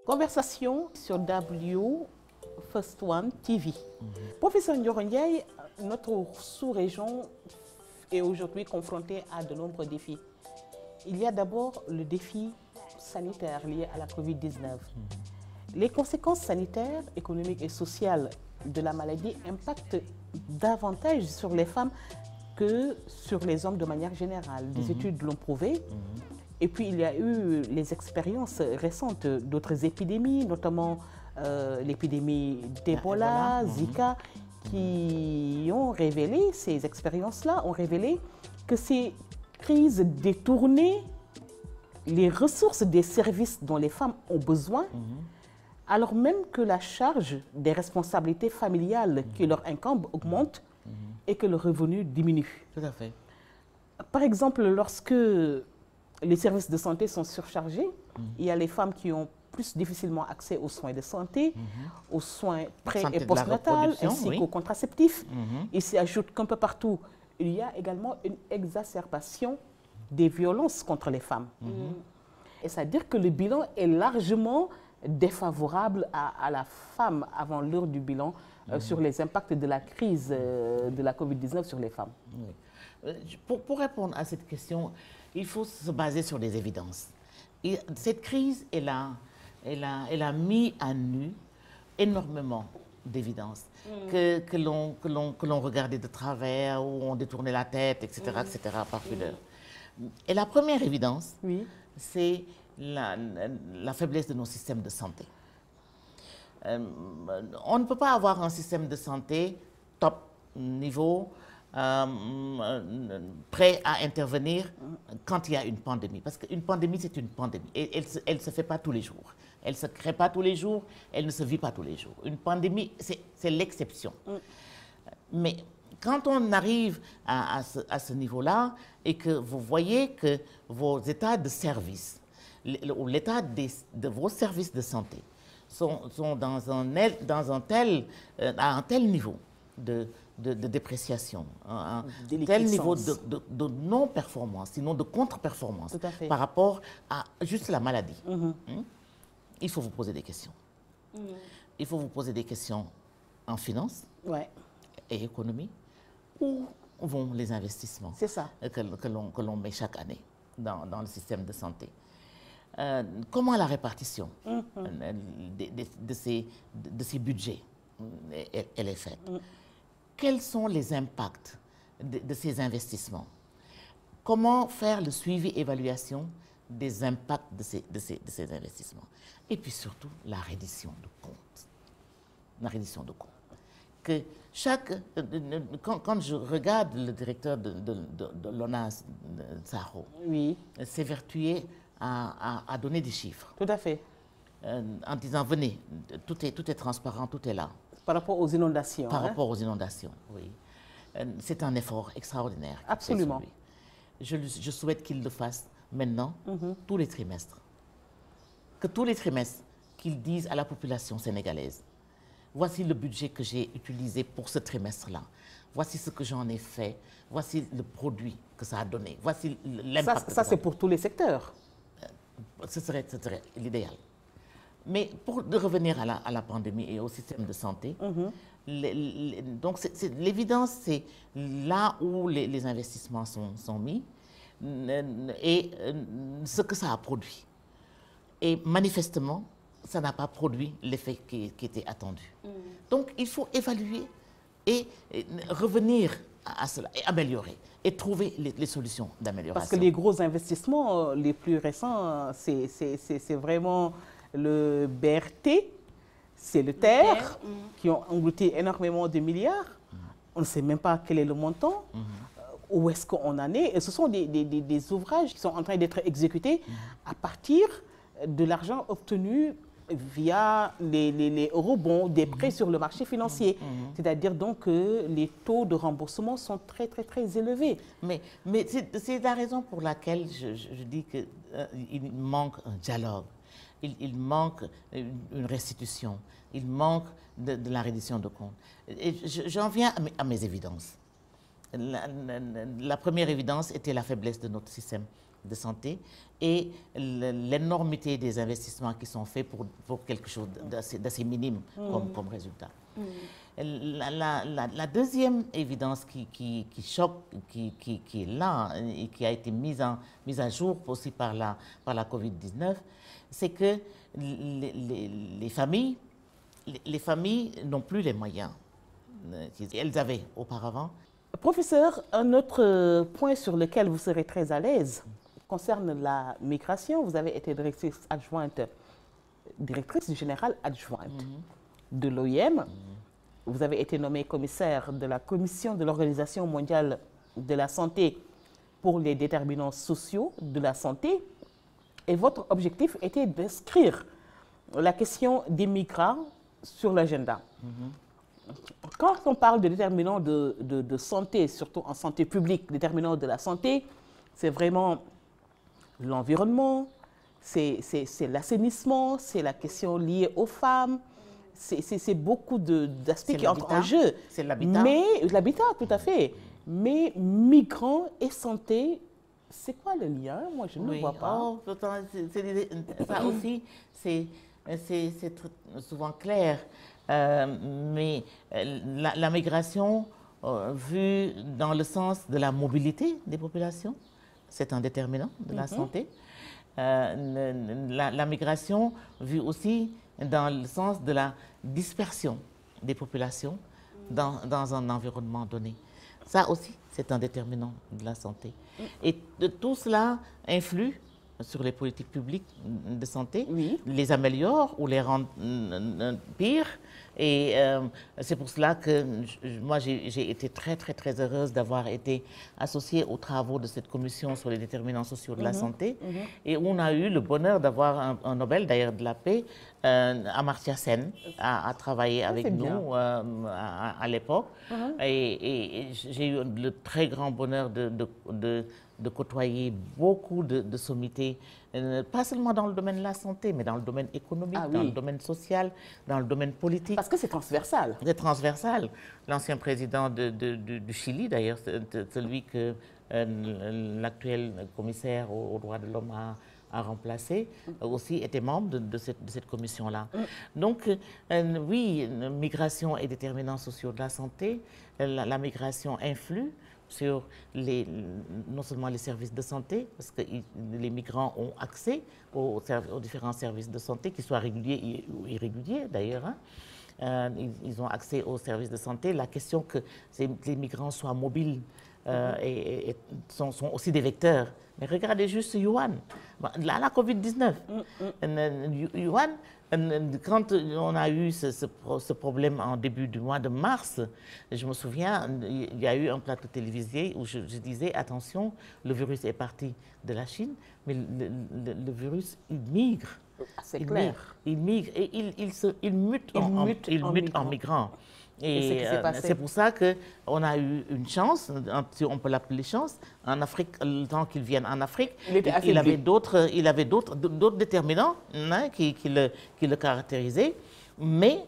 Conversation sur W First One TV. Professeur Ndioro Ndiaye, notre sous-région est aujourd'hui confrontée à de nombreux défis. Il y a d'abord le défi sanitaire lié à la Covid-19. Les conséquences sanitaires, économiques et sociales de la maladie impactent davantage sur les femmes que sur les hommes de manière générale. Des études l'ont prouvé. Et puis, il y a eu les expériences récentes d'autres épidémies, notamment l'épidémie d'Ebola, Zika, qui ont révélé, ces expériences-là ont révélé que ces crises détournaient les ressources des services dont les femmes ont besoin, alors même que la charge des responsabilités familiales qui leur incombent augmente et que le revenu diminue. Tout à fait. Par exemple, lorsque les services de santé sont surchargés, il y a les femmes qui ont plus difficilement accès aux soins de santé, aux soins pré- et postnatals, ainsi qu'aux contraceptifs. Il s'y ajoute qu'un peu partout, il y a également une exacerbation des violences contre les femmes. Et c'est-à-dire que le bilan est largement défavorable à la femme avant l'heure du bilan sur les impacts de la crise de la Covid-19 sur les femmes. Pour répondre à cette question, il faut se baser sur des évidences. Et cette crise, elle a mis à nu énormément d'évidences que l'on regardait de travers, où on détournait la tête, etc., etc., par pudeur. Et la première évidence, c'est la faiblesse de nos systèmes de santé. On ne peut pas avoir un système de santé top niveau, prêt à intervenir quand il y a une pandémie. Parce qu'une pandémie, c'est une pandémie. Et elle ne se fait pas tous les jours. Elle ne se crée pas tous les jours, elle ne se vit pas tous les jours. Une pandémie, c'est l'exception. Mais quand on arrive à ce niveau-là et que vous voyez que vos états de service, ou l'état de vos services de santé sont à un tel niveau de dépréciation, un tel niveau de non-performance, sinon de contre-performance par rapport à juste la maladie. Il faut vous poser des questions. Il faut vous poser des questions en finance et économie. Où vont les investissements que l'on met chaque année dans le système de santé? Comment la répartition de ces budgets elle est faite? Quels sont les impacts de ces investissements? Comment faire le suivi-évaluation des impacts de ces investissements? Et puis surtout, la reddition de comptes. La reddition de comptes. Que quand je regarde le directeur de l'ONAS, Saro, s'évertuer à donner des chiffres. Tout à fait. En disant, venez, tout est transparent, tout est là. Par rapport aux inondations. Par rapport aux inondations, oui. C'est un effort extraordinaire. Absolument. Je souhaite qu'il le fasse maintenant, tous les trimestres. Que tous les trimestres, qu'ils disent à la population sénégalaise, voici le budget que j'ai utilisé pour ce trimestre-là. Voici ce que j'en ai fait. Voici le produit que ça a donné. Voici l'impact. Ça c'est pour tous les secteurs. Ce serait l'idéal. Mais pour revenir à la pandémie et au système de santé, donc l'évidence, c'est là où les investissements sont mis et ce que ça a produit. Et manifestement, ça n'a pas produit l'effet qui était attendu. Donc, il faut évaluer et revenir à cela, et améliorer, et trouver les solutions d'amélioration. Parce que les gros investissements les plus récents, c'est vraiment le BRT, c'est le TER, qui ont englouti énormément de milliards. On ne sait même pas quel est le montant, où est-ce qu'on en est. Et ce sont des ouvrages qui sont en train d'être exécutés à partir de l'argent obtenu via les eurobonds, des prêts sur le marché financier. C'est-à-dire donc que les taux de remboursement sont très, très, très élevés. Mais c'est la raison pour laquelle je dis qu'il manque un dialogue. Il manque une restitution. Il manque de la reddition de comptes. Et j'en viens à mes évidences. la première évidence était la faiblesse de notre système de santé et l'énormité des investissements qui sont faits pour quelque chose d'assez minime comme résultat. La deuxième évidence qui choque, qui est là et qui a été mise à jour aussi par la COVID-19, c'est que les familles n'ont plus les moyens qu'elles avaient auparavant. Professeur, un autre point sur lequel vous serez très à l'aise concerne la migration. Vous avez été directrice générale adjointe de l'OIM. Vous avez été nommée commissaire de la Commission de l'Organisation mondiale de la santé pour les déterminants sociaux de la santé. Et votre objectif était d'inscrire la question des migrants sur l'agenda. Quand on parle de déterminants de santé, surtout en santé publique, déterminants de la santé, c'est vraiment l'environnement, c'est l'assainissement, c'est la question liée aux femmes, c'est beaucoup d'aspects qui entrent en jeu. C'est l'habitat. Mais l'habitat, tout à fait. Mais migrants et santé, c'est quoi le lien? Moi, je ne le vois pas. Oh, ça aussi, c'est souvent clair. Mais la migration, vue dans le sens de la mobilité des populations, c'est un déterminant de la santé. La migration, vue aussi dans le sens de la dispersion des populations dans un environnement donné. Ça aussi, c'est un déterminant de la santé. Et tout cela influe sur les politiques publiques de santé, les améliore ou les rend pires. Et c'est pour cela que moi, j'ai été très heureuse d'avoir été associée aux travaux de cette commission sur les déterminants sociaux de la santé. Et on a eu le bonheur d'avoir un Nobel, d'ailleurs de la paix, Amartya Sen, à travailler avec nous à l'époque. Et j'ai eu le très grand bonheur de côtoyer beaucoup de sommités, pas seulement dans le domaine de la santé, mais dans le domaine économique, dans le domaine social, dans le domaine politique. Parce que c'est transversal. C'est transversal. L'ancien président du Chili, d'ailleurs, celui que l'actuel commissaire aux droits de l'homme a remplacé, aussi était membre de cette commission-là. Donc, oui, migration et déterminants sociaux de la santé, la migration influe sur non seulement les services de santé, parce que les migrants ont accès aux différents services de santé, qu'ils soient réguliers ou irréguliers d'ailleurs. Ils ont accès aux services de santé. La question que les migrants soient mobiles et sont aussi des vecteurs. Mais regardez juste Yuan, la COVID-19. Yuan, quand on a eu ce problème en début du mois de mars, je me souviens, il y a eu un plateau télévisé où je disais, attention, le virus est parti de la Chine, mais le virus, il migre. C'est clair. Il migre et il mute en migrant. Et c'est pour ça qu'on a eu une chance, si on peut l'appeler chance, en Afrique, le temps qu'il vienne en Afrique, il avait d'autres déterminants qui le caractérisaient, mais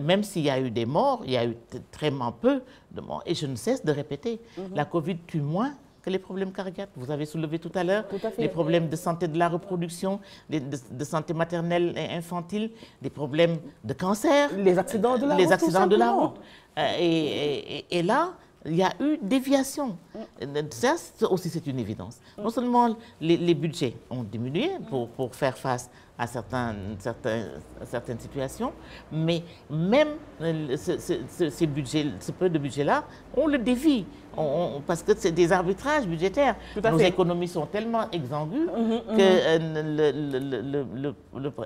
même s'il y a eu des morts, il y a eu très peu de morts, et je ne cesse de répéter, la Covid tue moins que les problèmes cardiaques. Vous avez soulevé tout à l'heure les problèmes de santé de la reproduction, de santé maternelle et infantile, des problèmes de cancer, les accidents de la route. Et là, il y a eu déviation. Ça aussi, c'est une évidence. Non seulement les budgets ont diminué pour faire face à certaines situations, mais même ce peu de budget-là, on le dévie. Parce que c'est des arbitrages budgétaires. Nos économies sont tellement exsangues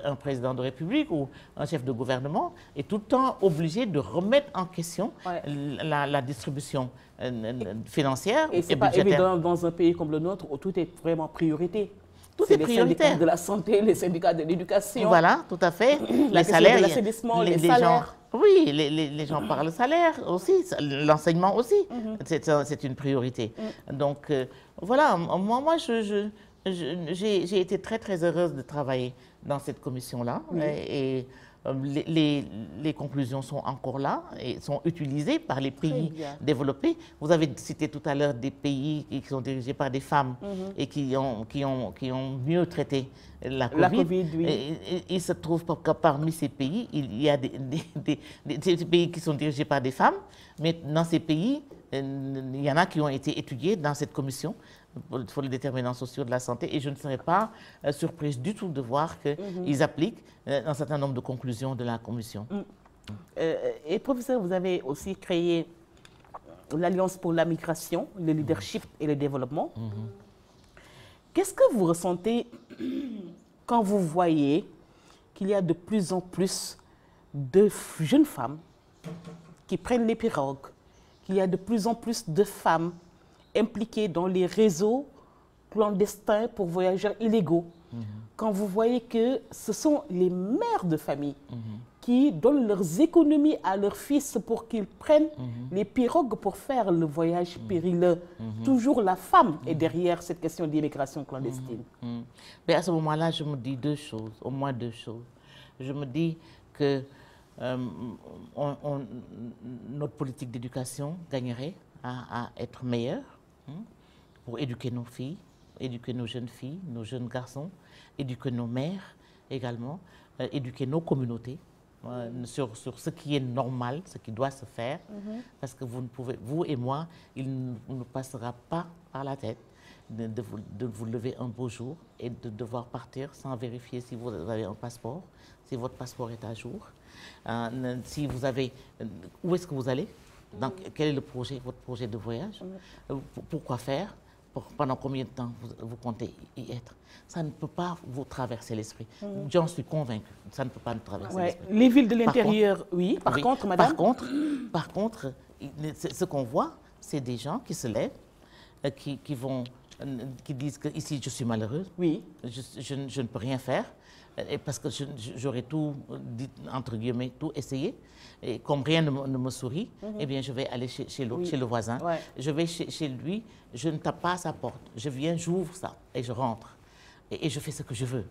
qu'un président de République ou un chef de gouvernement est tout le temps obligé de remettre en question la distribution financière et c'est pas évident dans un pays comme le nôtre où tout est vraiment priorité. Tout est prioritaire. Les syndicats de la santé, les syndicats de l'éducation. Voilà, tout à fait. Les salaires, l'assainissement, les salaires. Oui, les gens parlent salaire aussi, l'enseignement aussi, c'est une priorité. Donc voilà, moi j'ai été très heureuse de travailler dans cette commission-là. Et les conclusions sont encore là et sont utilisées par les pays développés. Vous avez cité tout à l'heure des pays qui sont dirigés par des femmes et qui ont mieux traité la COVID. Oui. Il se trouve que parmi ces pays, il y a des pays qui sont dirigés par des femmes, mais dans ces pays, il y en a qui ont été étudiés dans cette commission pour les déterminants sociaux de la santé, et je ne serais pas surprise du tout de voir qu'ils appliquent un certain nombre de conclusions de la commission. Et professeur, vous avez aussi créé l'Alliance pour la migration, le leadership et le développement. Qu'est-ce que vous ressentez quand vous voyez qu'il y a de plus en plus de jeunes femmes qui prennent les pirogues, qu'il y a de plus en plus de femmes impliquées dans les réseaux clandestins pour voyageurs illégaux, quand vous voyez que ce sont les mères de famille qui donnent leurs économies à leurs fils pour qu'ils prennent les pirogues pour faire le voyage périlleux, toujours la femme est derrière cette question d'immigration clandestine. Mais à ce moment-là, je me dis deux choses, au moins deux choses. Je me dis que notre politique d'éducation gagnerait à être meilleure pour éduquer nos filles, éduquer nos jeunes filles, nos jeunes garçons, éduquer nos mères également, éduquer nos communautés sur ce qui est normal, ce qui doit se faire, parce que vous et moi, il ne nous passera pas par la tête de vous lever un beau jour et de devoir partir sans vérifier si vous avez un passeport, si votre passeport est à jour, si vous avez... Où est-ce que vous allez? Donc, quel est le projet, votre projet de voyage? Pourquoi faire? Pendant combien de temps vous comptez y être? Ça ne peut pas vous traverser l'esprit. J'en suis convaincue. Ça ne peut pas nous traverser l'esprit. Les villes de l'intérieur, oui. Par contre, madame? Par contre, ce qu'on voit, c'est des gens qui se lèvent, qui disent que ici je suis malheureuse. Oui. Je ne peux rien faire. Parce que j'aurais tout, entre guillemets, tout essayé. Et comme rien ne me sourit, eh bien, je vais aller chez le voisin. Je vais chez lui, je ne tape pas à sa porte. Je viens, j'ouvre ça et je rentre. Et je fais ce que je veux.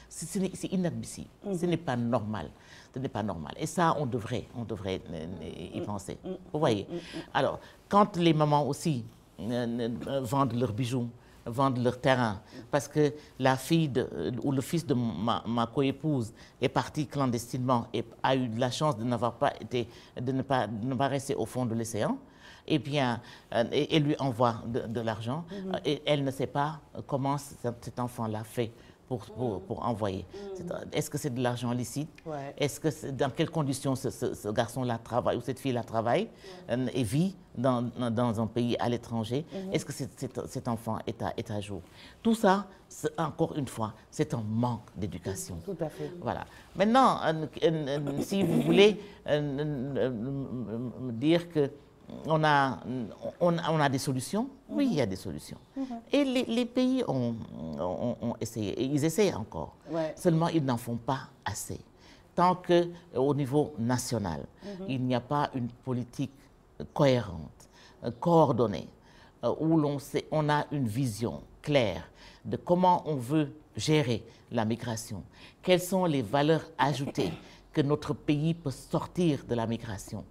C'est inadmissible. Ce n'est pas normal. Ce n'est pas normal. Et ça, on devrait y penser. Vous voyez? Alors, quand les mamans aussi vendent leurs bijoux, vendent leur terrain, parce que la fille ou le fils de ma coépouse est parti clandestinement et a eu la chance de ne pas rester au fond de l'océan, eh bien, et lui envoie de l'argent, et elle ne sait pas comment cet enfant-là fait pour envoyer. Est-ce que c'est de l'argent licite? Est-ce que dans quelles conditions ce garçon-là travaille ou cette fille-là travaille et vit dans un pays à l'étranger? Est-ce que cet enfant est à jour? Tout ça, encore une fois, c'est un manque d'éducation. Tout à fait. Voilà. Maintenant, si vous voulez me dire que on a des solutions. Oui, il y a des solutions. Et les pays ont essayé, et ils essayent encore. Seulement, ils n'en font pas assez. Tant qu'au niveau national, il n'y a pas une politique cohérente, coordonnée, où on a une vision claire de comment on veut gérer la migration, quelles sont les valeurs ajoutées que notre pays peut sortir de la migration,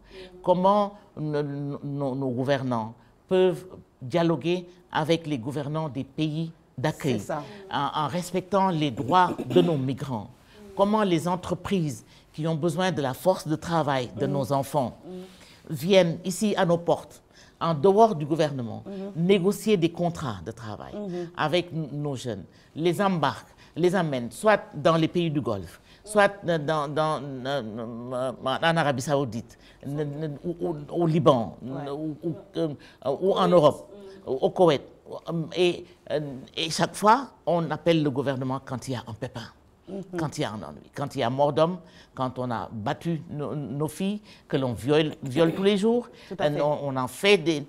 comment nos gouvernants peuvent dialoguer avec les gouvernants des pays d'accueil en respectant les droits de nos migrants, comment les entreprises qui ont besoin de la force de travail de nos enfants viennent ici à nos portes, en dehors du gouvernement, négocier des contrats de travail avec nos jeunes, les embarquent, les amènent soit dans les pays du Golfe, soit en Arabie Saoudite, au Liban, ou en Europe, au Koweït. Et chaque fois, on appelle le gouvernement quand il y a un pépin, quand il y a un ennui, quand il y a mort d'homme, quand on a battu nos filles, que l'on viole tous les jours, on en fait des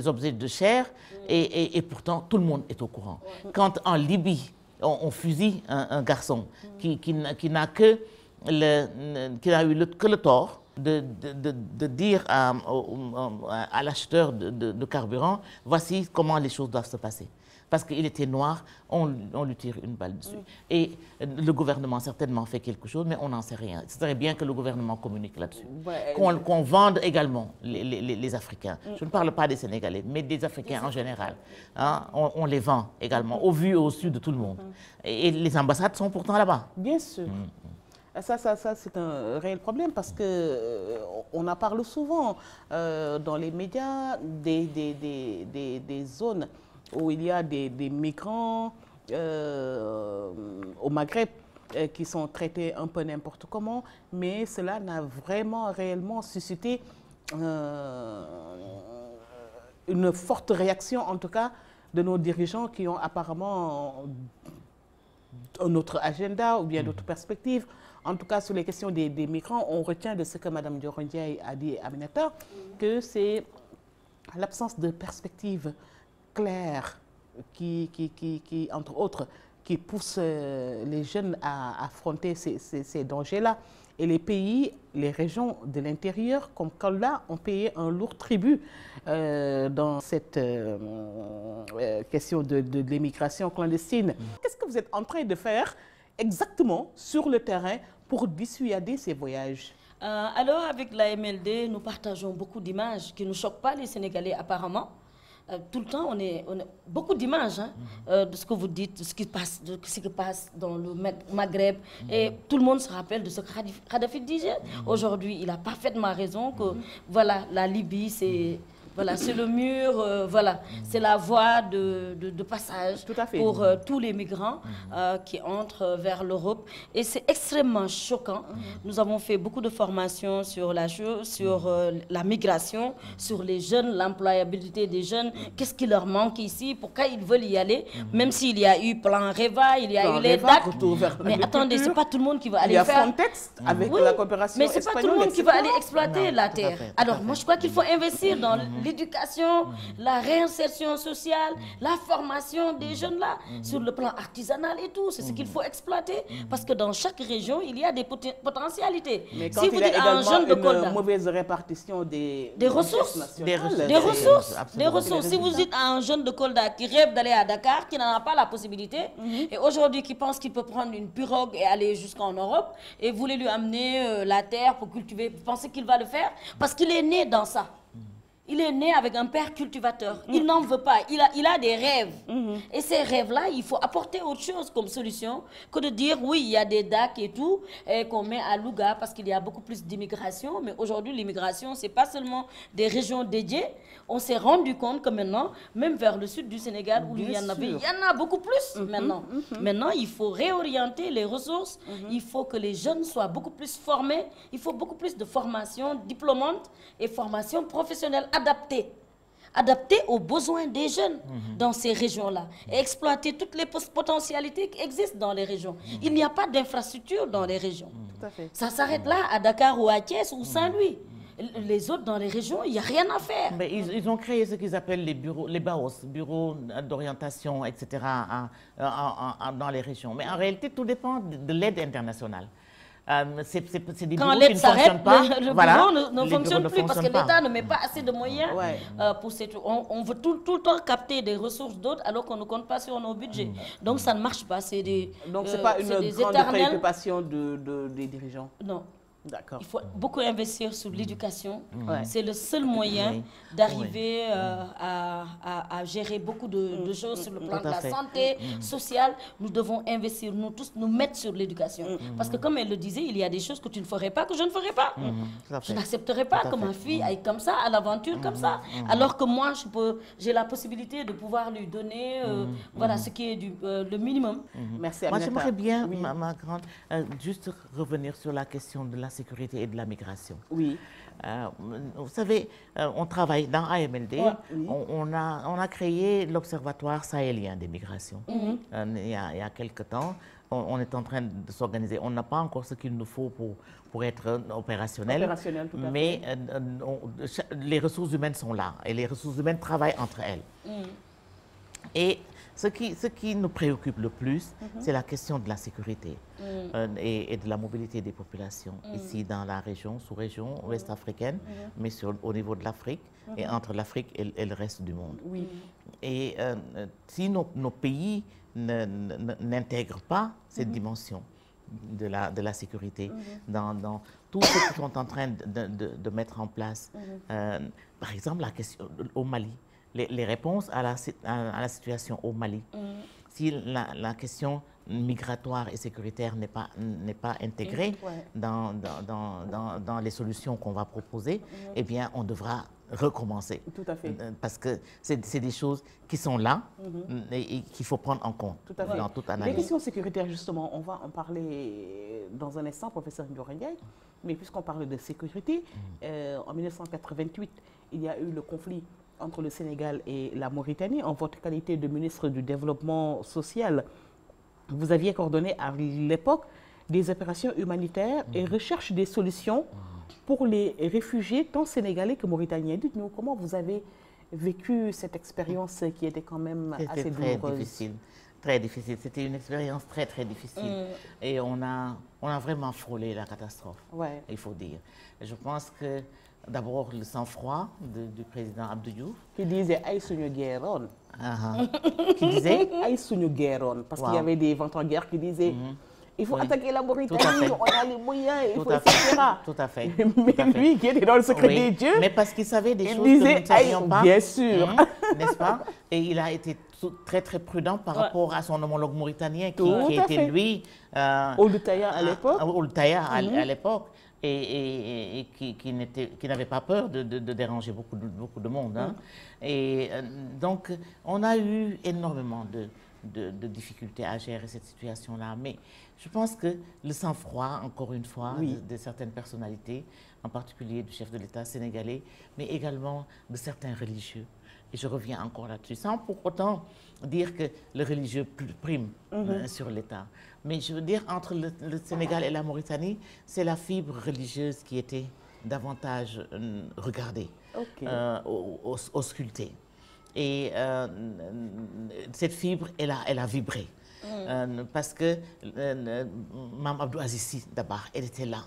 objets de chair, et pourtant tout le monde est au courant. Quand en Libye, on fusille un garçon qui n'a eu que le tort de dire à l'acheteur de carburant, voici comment les choses doivent se passer. Parce qu'il était noir, on lui tire une balle dessus. Et le gouvernement certainement fait quelque chose, mais on n'en sait rien. Ce serait bien que le gouvernement communique là-dessus. Qu'on vende également les Africains. Je ne parle pas des Sénégalais, mais des Africains en général. Hein, on les vend également, au vu et au su de tout le monde. Et les ambassades sont pourtant là-bas. Bien sûr. Ça c'est un réel problème parce qu'on en parle souvent dans les médias des zones où il y a des migrants au Maghreb qui sont traités un peu n'importe comment, mais cela n'a vraiment réellement suscité une forte réaction, en tout cas, de nos dirigeants qui ont apparemment un autre agenda ou bien d'autres perspectives. En tout cas, sur les questions des migrants, on retient de ce que Mme Ndioro Ndiaye a dit à Aminata, que c'est l'absence de perspective claire qui, entre autres, qui pousse les jeunes à affronter ces dangers-là. Et les pays, les régions de l'intérieur, comme Kolda, ont payé un lourd tribut dans cette question de l'immigration clandestine. Qu'est-ce que vous êtes en train de faire exactement sur le terrain pour dissuader ces voyages? Alors, avec la MLD, nous partageons beaucoup d'images qui ne choquent pas les Sénégalais apparemment. Tout le temps, on a beaucoup d'images de ce que vous dites, de ce qui passe dans le Maghreb. Et tout le monde se rappelle de ce que Kadhafi disait. Aujourd'hui, il a parfaitement raison que voilà, la Libye, c'est... Voilà, c'est le mur, voilà, c'est la voie de passage pour tous les migrants qui entrent vers l'Europe. Et c'est extrêmement choquant. Nous avons fait beaucoup de formations sur la migration, sur les jeunes, l'employabilité des jeunes. Qu'est-ce qui leur manque ici? Pourquoi ils veulent y aller? Même s'il y a eu plan REVA, il y a eu les DAC. Mais attendez, c'est pas tout le monde qui va aller faire... Il y a Frontex avec la coopération mais c'est pas tout le monde qui va aller exploiter la terre. Alors moi, je crois qu'il faut investir dans l'éducation, la réinsertion sociale, la formation des jeunes là, sur le plan artisanal et tout. C'est ce qu'il faut exploiter. Parce que dans chaque région, il y a des potentialités. Mais quand si vous dites à un jeune de Kolda, une mauvaise répartition des ressources, des ressources. Si vous dites à un jeune de Kolda qui rêve d'aller à Dakar, qui n'en a pas la possibilité, et aujourd'hui qui pense qu'il peut prendre une pirogue et aller jusqu'en Europe, et vous voulez lui amener la terre pour cultiver, vous pensez qu'il va le faire? Parce qu'il est né dans ça. Il est né avec un père cultivateur. Il n'en veut pas. Il a des rêves. Et ces rêves-là, il faut apporter autre chose comme solution que de dire, oui, il y a des DAC et tout, qu'on met à Louga parce qu'il y a beaucoup plus d'immigration. Mais aujourd'hui, l'immigration, ce n'est pas seulement des régions dédiées. On s'est rendu compte que maintenant, même vers le sud du Sénégal, où il y en a beaucoup plus maintenant. Maintenant, il faut réorienter les ressources. Il faut que les jeunes soient beaucoup plus formés. Il faut beaucoup plus de formation diplômante et formation professionnelle adaptée aux besoins des jeunes dans ces régions-là et exploiter toutes les potentialités qui existent dans les régions. Il n'y a pas d'infrastructure dans les régions. Ça s'arrête là, à Dakar ou à Thiès ou Saint-Louis. Les autres dans les régions, il n'y a rien à faire. Mais ils ont créé ce qu'ils appellent les bureaux, les BAOS, bureaux d'orientation, etc., dans les régions. Mais en réalité, tout dépend de l'aide internationale. C'est des bureaux qui ne fonctionnent pas. Le bureau ne fonctionne plus parce que l'État ne met pas assez de moyens pour ces trucs. On veut tout le temps capter des ressources d'autres alors qu'on ne compte pas sur nos budgets. Donc ça ne marche pas. Donc ce n'est pas une grande préoccupation des dirigeants? Non. Il faut beaucoup investir sur l'éducation. C'est le seul moyen d'arriver à gérer beaucoup de choses sur le plan de la santé sociale. Nous devons investir, nous tous, nous mettre sur l'éducation. Parce que comme elle le disait, il y a des choses que tu ne ferais pas, que je ne ferais pas. Je n'accepterai pas que ma fille aille comme ça, à l'aventure comme ça. Alors que moi, j'ai la possibilité de pouvoir lui donner voilà, ce qui est le minimum. Merci, moi, j'aimerais bien, ma grande, juste revenir sur la question de la sécurité et de la migration. Oui. Vous savez, on travaille dans AMLD, on a créé l'Observatoire sahélien des migrations. Il y a quelque temps, on est en train de s'organiser. On n'a pas encore ce qu'il nous faut pour être opérationnel, mais les ressources humaines sont là et les ressources humaines travaillent entre elles. Et Ce qui nous préoccupe le plus, c'est la question de la sécurité et de la mobilité des populations ici dans la région, sous-région ouest africaine, mais au niveau de l'Afrique et entre l'Afrique et le reste du monde. Oui. Et si nos pays n'intègrent pas cette dimension de la sécurité dans tout ce qu'ils sont en train de mettre en place, par exemple la question au Mali, les réponses à la situation au Mali. Si la question migratoire et sécuritaire n'est pas intégrée dans les solutions qu'on va proposer, eh bien, on devra recommencer. Tout à fait. Parce que c'est des choses qui sont là et qu'il faut prendre en compte dans toute analyse. Les questions sécuritaires, justement, on va en parler dans un instant, professeur Ndioro Ndiaye, mais puisqu'on parle de sécurité, en 1988, il y a eu le conflit entre le Sénégal et la Mauritanie. En votre qualité de ministre du Développement social, vous aviez coordonné à l'époque des opérations humanitaires et recherche des solutions pour les réfugiés tant sénégalais que mauritaniens. Dites-nous, comment vous avez vécu cette expérience qui était quand même assez douloureuse? Très difficile, très difficile. C'était une expérience très, très difficile. Et on a vraiment frôlé la catastrophe, il faut dire. Je pense que d'abord le sang-froid du président Abdou Diouf. Qui disait « Aïe suñu guerron ». Qui disait « Aïe suñu guerron ». Parce qu'il y avait des vents en guerre qui disaient il faut attaquer la Mauritanie, on a les moyens, il faut, etc. Tout à fait. Mais lui, qui était dans le secret des dieux, mais parce qu'il savait des choses disait, que nous ne savions pas. Bien sûr. N'est-ce pas? Et il a été très, très prudent par rapport à son homologue mauritanien qui était, lui... Ould-Taya à l'époque. Ould-Taya à l'époque. Et qui n'avait pas peur de déranger beaucoup de monde. Et donc, on a eu énormément de difficultés à gérer cette situation-là. Mais je pense que le sang-froid, encore une fois, de certaines personnalités, en particulier du chef de l'État sénégalais, mais également de certains religieux. Et je reviens encore là-dessus, sans pour autant dire que le religieux prime sur l'État. Mais je veux dire, entre le Sénégal et la Mauritanie, c'est la fibre religieuse qui était davantage regardée, auscultée. Et cette fibre, elle a vibré. Parce que Mame Abdou Aziz Sy Dabakh, il était là.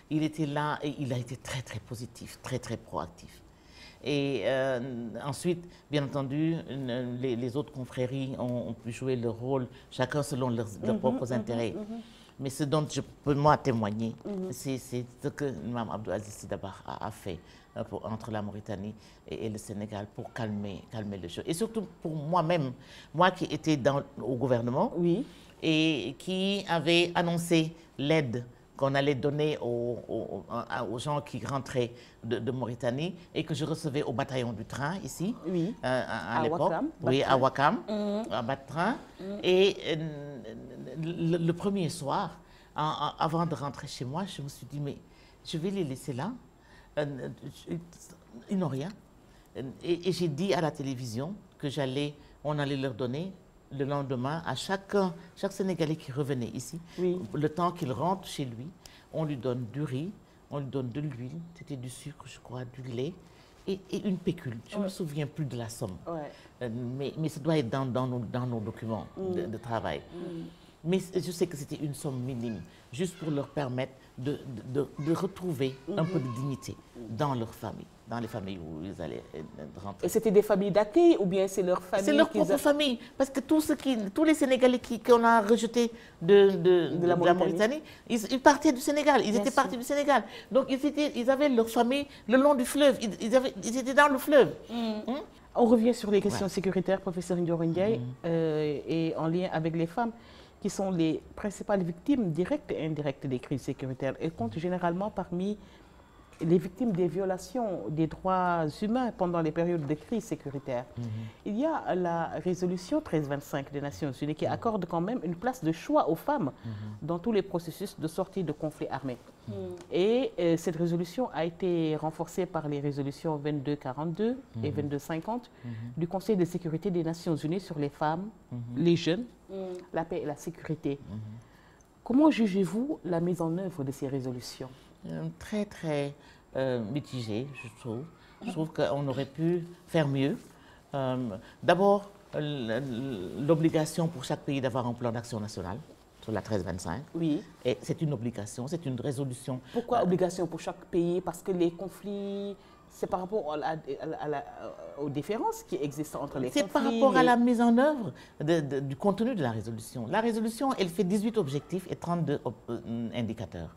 Il était là et il a été très, très positif, très, très proactif. Et ensuite, bien entendu, les autres confréries ont pu jouer leur rôle, chacun selon leurs propres intérêts. Mais ce dont je peux moi témoigner, c'est ce que Mame Abdou Aziz Sy Dabakh a fait entre la Mauritanie et le Sénégal pour calmer le jeu. Et surtout pour moi-même, moi qui étais au gouvernement et qui avait annoncé l'aide qu'on allait donner aux gens qui rentraient de Mauritanie et que je recevais au bataillon du train ici, à l'époque. À Ouakam, à Bat-Train. Et le premier soir, avant de rentrer chez moi, je me suis dit, mais je vais les laisser là. Ils n'ont rien. Et j'ai dit à la télévision que on allait leur donner le lendemain à chaque Sénégalais qui revenait ici, le temps qu'il rentre chez lui, on lui donne du riz, on lui donne de l'huile, c'était du sucre, je crois, du lait et une pécule. Je ne me souviens plus de la somme, mais ça doit être dans nos documents de travail. Mais je sais que c'était une somme minime, juste pour leur permettre de retrouver un peu de dignité dans leur famille, dans les familles où ils allaient rentrer. Et c'était des familles d'accueil ou bien c'est leur famille? C'est leur propre famille, parce que tous les Sénégalais qu'on a rejetés de la Mauritanie, ils partaient du Sénégal, ils étaient partis du Sénégal. Donc ils avaient leur famille le long du fleuve, ils étaient dans le fleuve. On revient sur les questions sécuritaires, professeur Ndioro Ndiaye, et en lien avec les femmes, qui sont les principales victimes directes et indirectes des crises sécuritaires. Elles comptent généralement parmi les victimes des violations des droits humains pendant les périodes de crise sécuritaire. Il y a la résolution 1325 des Nations Unies qui accorde quand même une place de choix aux femmes dans tous les processus de sortie de conflits armés. Et cette résolution a été renforcée par les résolutions 2242 et 2250 du Conseil de sécurité des Nations Unies sur les femmes, les jeunes, la paix et la sécurité. Comment jugez-vous la mise en œuvre de ces résolutions? Très, très mitigé, je trouve. Je trouve qu'on aurait pu faire mieux. D'abord, l'obligation pour chaque pays d'avoir un plan d'action national sur la 1325. Oui. Et c'est une obligation, c'est une résolution. Pourquoi obligation pour chaque pays? Parce que les conflits, c'est par rapport aux différences qui existent entre les conflits. C'est par rapport à la mise en œuvre du contenu de la résolution. La résolution, elle fait 18 objectifs et 32 indicateurs.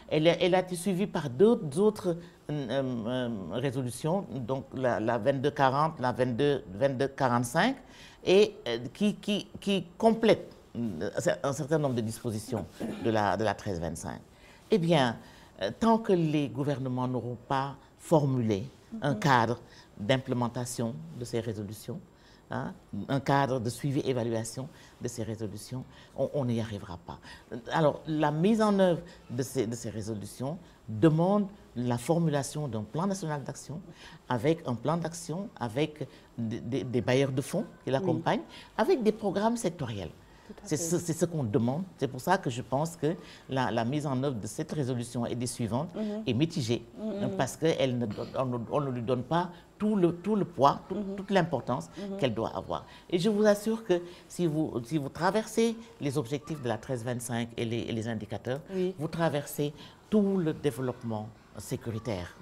Elle a été suivie par d'autres résolutions, donc la 2240, la 2245, et qui complètent un certain nombre de dispositions de la 1325. Eh bien, tant que les gouvernements n'auront pas formulé un cadre d'implémentation de ces résolutions, hein, un cadre de suivi-évaluation de ces résolutions, on n'y arrivera pas. Alors, la mise en œuvre de ces résolutions demande la formulation d'un plan national d'action, avec un plan d'action, avec des bailleurs de fonds qui l'accompagnent, avec des programmes sectoriels. C'est ce qu'on demande. C'est pour ça que je pense que la mise en œuvre de cette résolution et des suivantes est mitigée, parce qu'on ne lui donne pas tout le poids, toute l'importance qu'elle doit avoir. Et je vous assure que si vous traversez les objectifs de la 1325 et les indicateurs, vous traversez tout le développement sécuritaire,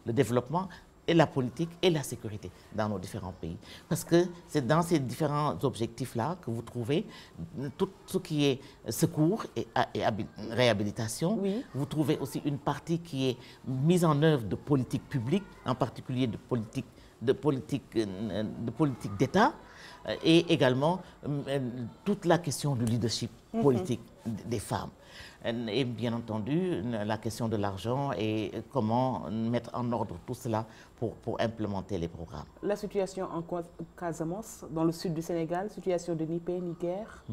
le développement et la politique et la sécurité dans nos différents pays. Parce que c'est dans ces différents objectifs-là que vous trouvez tout ce qui est secours et réhabilitation. Oui. Vous trouvez aussi une partie qui est mise en œuvre de politique publique, en particulier de politique d'État, et également toute la question du leadership politique des femmes. Et bien entendu, la question de l'argent et comment mettre en ordre tout cela pour implémenter les programmes. La situation en Casamance, dans le sud du Sénégal, situation de ni paix ni guerre.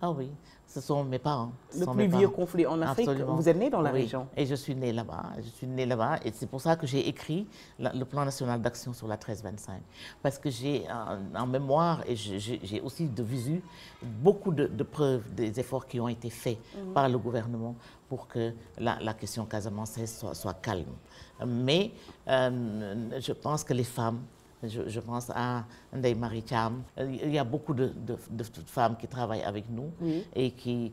Ah oui, ce sont mes parents. Le plus vieux conflit en Afrique. Absolument. Vous êtes né dans la région. Et je suis né là-bas. Je suis né là-bas et c'est pour ça que j'ai écrit le plan national d'action sur la 1325. Parce que j'ai en mémoire et j'ai aussi de visu beaucoup de preuves des efforts qui ont été faits par le gouvernement pour que la question casamançaise soit calme. Mais je pense que les femmes, je pense à Ndeye Marie Thiam, il y a beaucoup de femmes qui travaillent avec nous et qui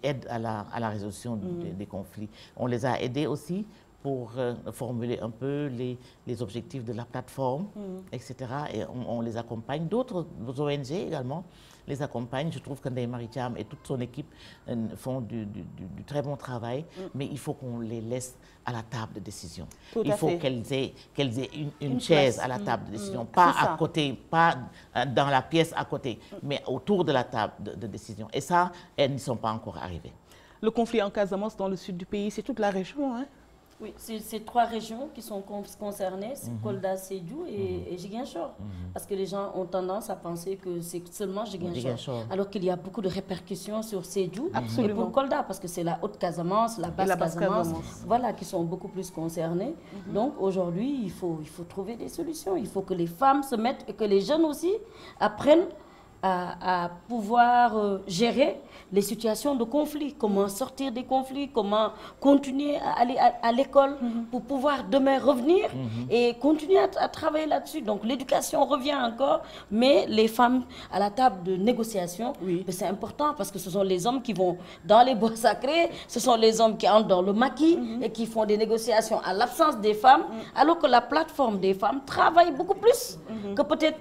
aident à la résolution des conflits. On les a aidés aussi pour formuler un peu les objectifs de la plateforme, etc. Et on les accompagne. D'autres ONG également les accompagnent. Je trouve que Ndeye Marie Thiam et toute son équipe font du très bon travail, mais il faut qu'on les laisse à la table de décision. Il faut qu'elles aient une chaise à la table de décision, pas à côté, pas dans la pièce à côté, mais autour de la table de décision. Et ça, elles n'y sont pas encore arrivées. Le conflit en Casamance, dans le sud du pays, c'est toute la région, hein? Oui, c'est 3 régions qui sont concernées, c'est Kolda, Sédhiou et Ziguinchor. Parce que les gens ont tendance à penser que c'est seulement Ziguinchor, alors qu'il y a beaucoup de répercussions sur Sédhiou et pour Kolda, parce que c'est la Haute-Casamance, la Basse-Casamance, voilà, qui sont beaucoup plus concernées. Donc aujourd'hui, il faut trouver des solutions. Il faut que les femmes se mettent et que les jeunes aussi apprennent à pouvoir gérer les situations de conflit, comment sortir des conflits, comment continuer à aller à l'école pour pouvoir demain revenir et continuer à travailler là-dessus. Donc l'éducation revient encore, mais les femmes à la table de négociation, c'est important parce que ce sont les hommes qui vont dans les bois sacrés, ce sont les hommes qui entrent dans le maquis et qui font des négociations à l'absence des femmes, alors que la plateforme des femmes travaille beaucoup plus que peut-être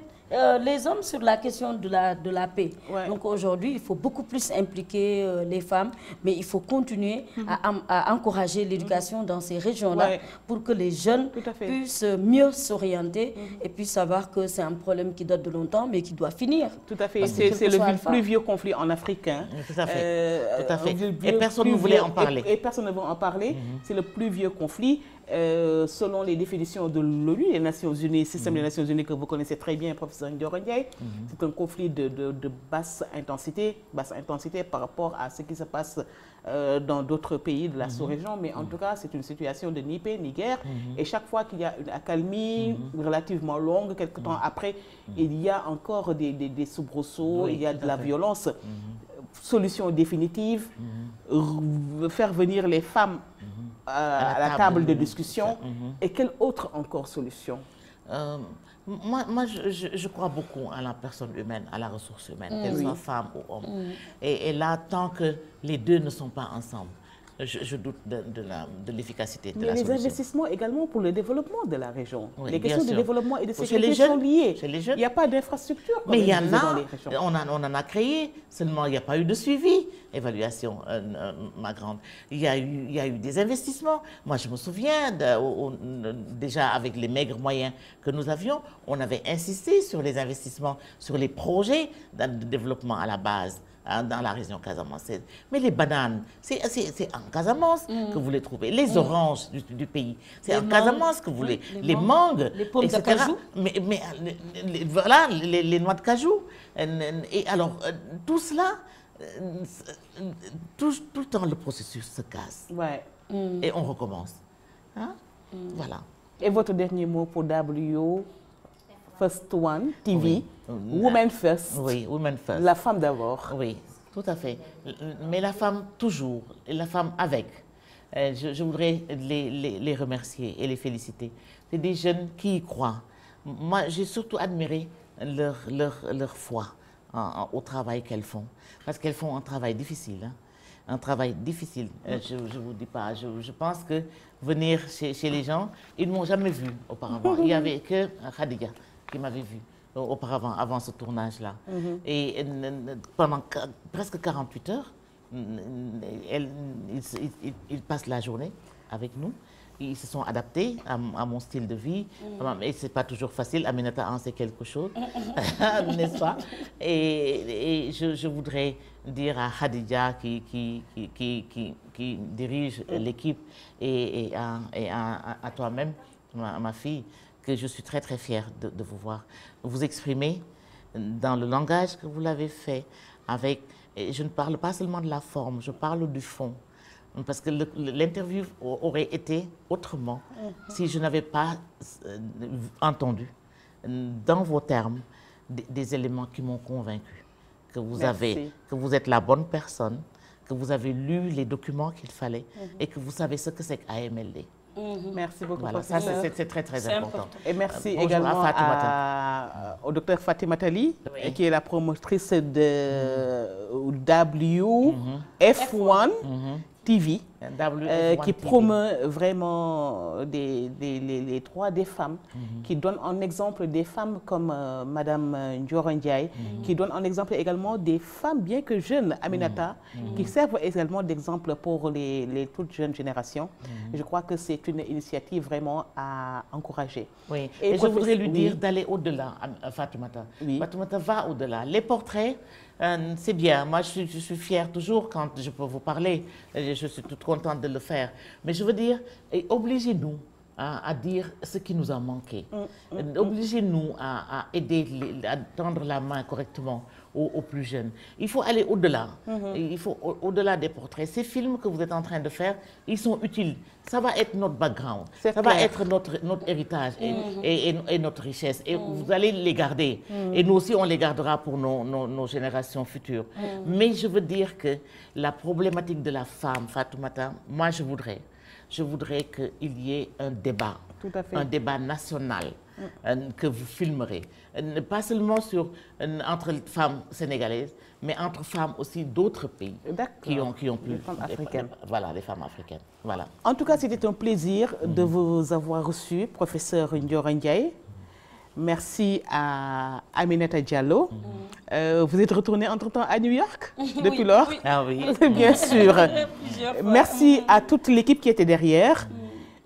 les hommes sur la question de la paix. Donc aujourd'hui, il faut beaucoup plus impliquer les femmes, mais il faut continuer à encourager l'éducation dans ces régions-là pour que les jeunes puissent mieux s'orienter et puissent savoir que c'est un problème qui date de longtemps, mais qui doit finir. Tout à fait. C'est le plus vieux conflit en Afrique. Hein. Tout à fait. Tout à fait. Et personne ne voulait en parler. Et personne ne veut en parler. C'est le plus vieux conflit. Selon les définitions de l'ONU, les Nations Unies, système des Nations Unies que vous connaissez très bien, professeur Ndioro Ndiaye, c'est un conflit de basse intensité par rapport à ce qui se passe dans d'autres pays de la sous-région, mais en tout cas, c'est une situation de ni paix ni guerre. Et chaque fois qu'il y a une accalmie relativement longue, quelques temps après, il y a encore des soubresauts, il y a de la violence. Solution définitive, faire venir les femmes à la table de discussion. Et quelle autre encore solution? Moi, je crois beaucoup à la personne humaine, à la ressource humaine, qu'elle soit femme ou homme. Et là, tant que les deux ne sont pas ensemble, je doute de l'efficacité de la solution. Mais les investissements également pour le développement de la région. Oui, les questions de développement et de sécurité sont liées. Chez les jeunes. Il n'y a pas d'infrastructure. Mais il y en a, on en a créé, seulement il n'y a pas eu de suivi, évaluation, ma grande. Il y a eu des investissements. Moi, je me souviens, déjà avec les maigres moyens que nous avions, on avait insisté sur les investissements, sur les projets de développement à la base. Dans la région casamançaise. Mais les bananes, c'est en Casamance que vous les trouvez. Les oranges du pays, c'est en Casamance que vous les mangues, les pommes etc. de cajou. Mais voilà, les noix de cajou. Et alors, tout cela, tout le temps, le processus se casse. Ouais. Et on recommence. Hein? Voilà. Et votre dernier mot pour W First One TV, Women First. Oui, Women First. La femme d'abord. Oui, tout à fait. Mais la femme toujours, et la femme avec. Je voudrais les remercier et les féliciter. C'est des jeunes qui y croient. Moi, j'ai surtout admiré leur foi au travail qu'elles font. Parce qu'elles font un travail difficile. Hein. Un travail difficile. Je ne vous dis pas. Je pense que venir chez les gens, ils ne m'ont jamais vu auparavant. Il n'y avait que Khadija qui m'avait vu auparavant, avant ce tournage-là. Et pendant presque 48 heures, ils passent la journée avec nous. Ils se sont adaptés à mon style de vie. Et ce n'est pas toujours facile. Aminata en sait quelque chose, n'est-ce pas? Et je voudrais dire à Khadija qui dirige l'équipe et à toi-même, ma fille, que je suis très très fière de vous voir vous exprimer dans le langage que vous l'avez fait avec, et je ne parle pas seulement de la forme, je parle du fond, parce que l'interview aurait été autrement si je n'avais pas entendu dans vos termes des éléments qui m'ont convaincu que vous êtes la bonne personne, que vous avez lu les documents qu'il fallait et que vous savez ce que c'est qu'AMLD. Merci beaucoup. Voilà, ça c'est très très important. Et merci également au docteur Fatimata Ly, qui est la promotrice de WF1 TV, qui promeut vraiment les droits des femmes, qui donne un exemple des femmes comme Madame Ndioro Ndiaye, qui donne un exemple également des femmes, bien que jeunes, Aminata, qui servent également d'exemple pour les toutes jeunes générations. Je crois que c'est une initiative vraiment à encourager. Oui. Et je voudrais lui dire d'aller au-delà, Fatoumata. Fatoumata va au-delà. Les portraits, c'est bien. Moi, je suis fière toujours quand je peux vous parler. Je suis toute contente de le faire. Mais je veux dire, obligez-nous à dire ce qui nous a manqué. Obligez-nous à aider, à tendre la main correctement aux plus jeunes. Il faut aller au-delà. Il faut au-delà des portraits. Ces films que vous êtes en train de faire, ils sont utiles. Ça va être notre background. Ça va être notre héritage et notre richesse. Et vous allez les garder. Et nous aussi, on les gardera pour nos générations futures. Mais je veux dire que la problématique de la femme, Fatoumata, moi je voudrais qu'il y ait un débat, un débat national que vous filmerez. Pas seulement entre femmes sénégalaises, mais entre femmes aussi d'autres pays qui ont pu... Les femmes africaines. Voilà, les femmes africaines. Voilà. En tout cas, c'était un plaisir de vous avoir reçu, professeur Ndioro Ndiaye. Merci à Aminata Diallo. Vous êtes retourné entre-temps à New York depuis lors? Ah oui. Bien sûr. Merci à toute l'équipe qui était derrière.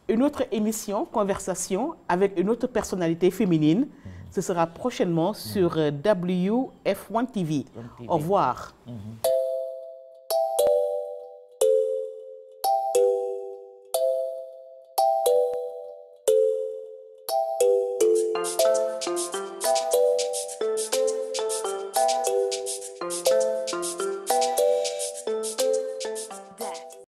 Une autre émission, conversation avec une autre personnalité féminine. Ce sera prochainement sur WF1 TV. Au revoir.